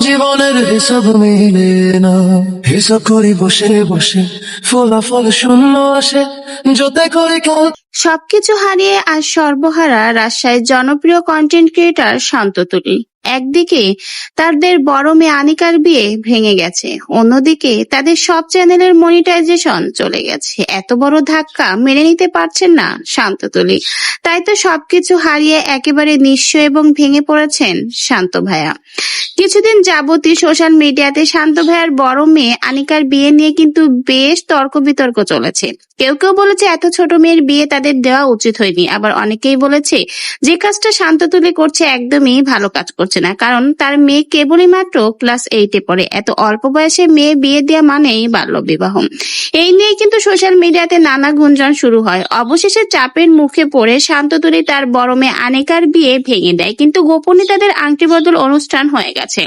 জীবনের হিসাব মিলে না, হিসাব করি বসে বসে, ফলাফল শূন্য আসে, যতে করি কাল। সবকিছু হারিয়ে আজ সর্বহারা রাজশাহীর জনপ্রিয় কন্টেন্ট ক্রিয়েটর শান্ত তুলি। একদিকে তাদের বড় মেয়ে আনিকার বিয়ে ভেঙে গেছে, অন্যদিকে তাদের সব চ্যানেলের মনিটাইজেশন চলে গেছে। এত বড় ধাক্কা মেনে নিতে পারছেন না শান্ত তুলি, তাই তো সবকিছু হারিয়ে একেবারে নিঃস্ব এবং ভেঙে পড়েছেন শান্ত ভাইয়া। কিছুদিন যাবতই সোশ্যাল মিডিয়াতে শান্ত ভাইয়ার বড় মেয়ে আনিকার বিয়ে নিয়ে কিন্তু বেশ তর্ক বিতর্ক চলেছে। কেউ কেউ বলেছে এত ছোট মেয়ের বিয়ে তাদের দেওয়া উচিত হয়নি, আবার অনেকেই বলেছে যে কাজটা শান্ত তুলি করছে একদমই ভালো কাজ করছে না, কারণ তার মেয়ে কেবলই মাত্র ক্লাস 8-এ পড়ে। এত অল্প বয়সে মেয়ে বিয়ে দেওয়া মানেই বাল্য বিবাহ। এই নিয়ে কিন্তু সোশ্যাল মিডিয়াতে নানা গুঞ্জন শুরু হয়। অবশেষে চাপের মুখে পড়ে শান্ত তুলি তার বড় মেয়ে আনিকার বিয়ে ভেঙে দেয়, কিন্তু গোপনে তাদের আংটি বদল অনুষ্ঠান হয়ে গেছে।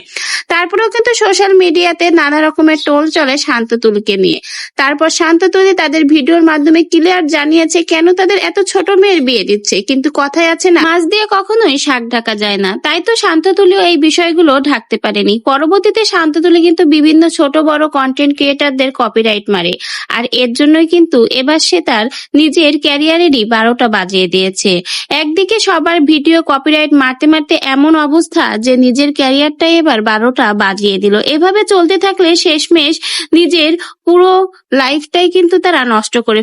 তারপরেও কিন্তু সোশ্যাল মিডিয়াতে নানা রকমের টোল চলে শান্ত তুলিকে নিয়ে। তারপর শান্ত তুলি তাদের ভিডিওর মাধ্যমে ক্লিয়ার জানিয়েছে কেন তাদের এত ছোট মেয়ের বিয়ে দিচ্ছে, কিন্তু কথায় আছে না, মাছ দিয়ে কখনোই শাক ঢাকা যায় না। তাই তো শান্ত তুলিও এই বিষয়গুলো ঢাকতে পারেনি। পরবর্তীতে শান্ত তুলি কিন্তু বিভিন্ন ছোট বড় কন্টেন্ট ক্রিয়েটারদের কপিরাইট মারে, আর এর জন্যই কিন্তু এবার সে তার নিজের ক্যারিয়ারেরই 12টা বাজিয়ে দিয়েছে। একদিকে সবার ভিডিও কপিরাইট মারতে মারতে এমন অবস্থা যে নিজের ক্যারিয়ারটাই এবার 12টা বাজিয়ে দিল। এভাবে চলতে থাকলে শেষমেশ নিজের পুরো লাইফটাই কিন্তু তারা নষ্ট করে